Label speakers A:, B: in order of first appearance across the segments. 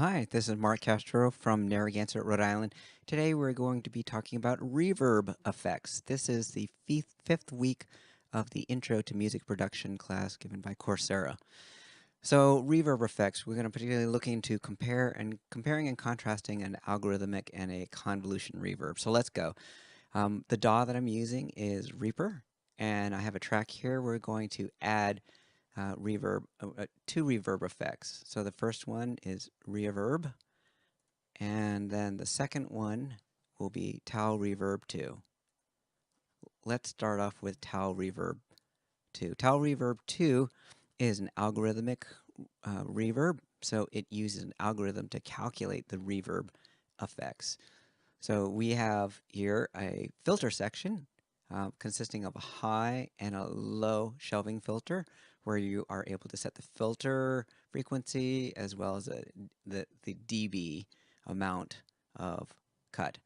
A: Hi, this is Mark Castro from Narragansett, Rhode Island. Today we're going to be talking about reverb effects. This is the fifth week of the Intro to Music Production class given by Coursera. So reverb effects, we're going to particularly look into comparing and contrasting an algorithmic and a convolution reverb. So let's go. The DAW that I'm using is Reaper, and I have a track here. We're going to add two reverb effects. So the first one is Reaverb, and then the second one will be Tal-Reverb II. Let's start off with Tal-Reverb II. Tal-Reverb II is an algorithmic reverb, so it uses an algorithm to calculate the reverb effects. So we have here a filter section consisting of a high and a low shelving filter, where you are able to set the filter frequency as well as the dB amount of cut.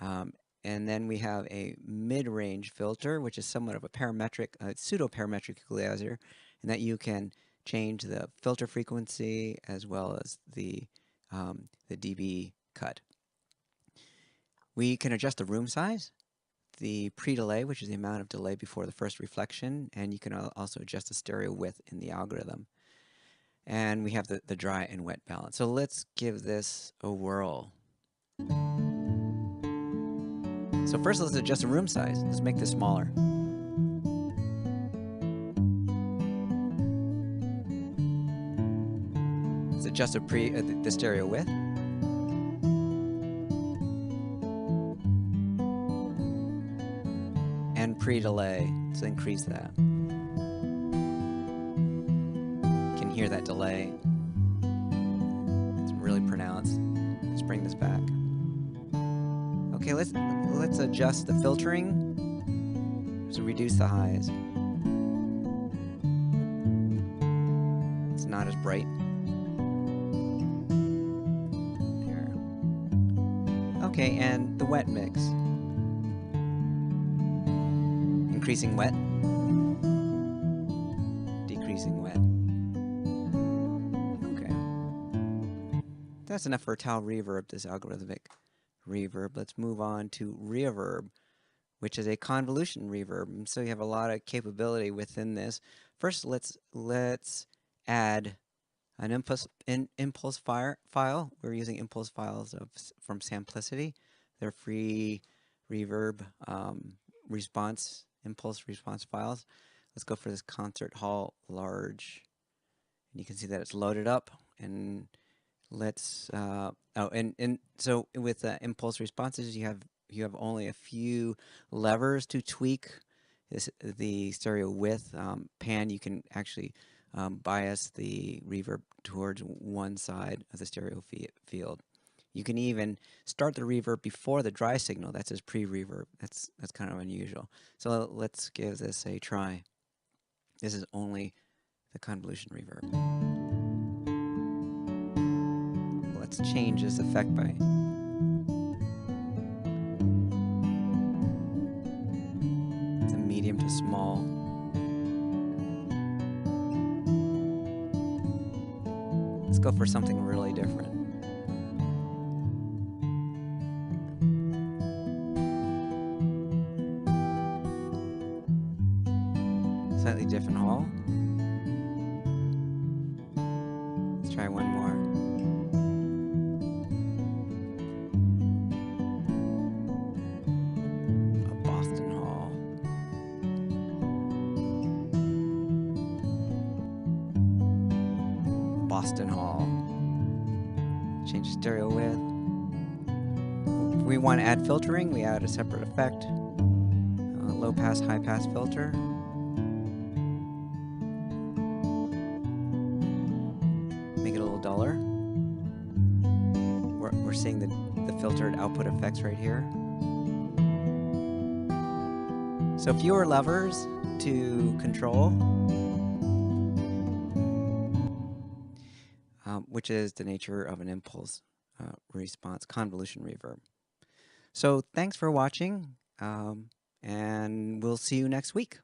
A: And then we have a mid-range filter, which is somewhat of a parametric, pseudo-parametric equalizer, in that you can change the filter frequency as well as the dB cut. We can adjust the room size, the pre-delay, which is the amount of delay before the first reflection, and you can also adjust the stereo width in the algorithm. And we have the dry and wet balance. So let's give this a whirl. So first let's adjust the room size. Let's make this smaller. Let's adjust the stereo width. And pre-delay, so increase that. You can hear that delay. It's really pronounced. Let's bring this back. Okay, let's adjust the filtering. So reduce the highs. It's not as bright. There. Okay, and the wet mix. Increasing wet, decreasing wet. Okay. That's enough for Tal-Reverb, this algorithmic reverb. Let's move on to Reaverb, which is a convolution reverb. And so you have a lot of capability within this. First, let's add an impulse file. We're using impulse files from Simplicity. They're free reverb impulse response files. Let's go for this concert hall large, and you can see that it's loaded up. And let's so with impulse responses, you have only a few levers to tweak the stereo width. Pan, you can actually bias the reverb towards one side of the stereo field. You can even start the reverb before the dry signal. That's as pre-reverb. That's kind of unusual. So let's give this a try. This is only the convolution reverb. Let's change this effect by the medium to small. Let's go for something really different. Slightly different hall. Let's try one more. A Boston hall. Boston hall. Change the stereo width. If we want to add filtering, we add a separate effect. Low pass, high pass filter. Make it a little duller. We're seeing the filtered output effects right here. So fewer levers to control, which is the nature of an impulse response convolution reverb. So thanks for watching, and we'll see you next week.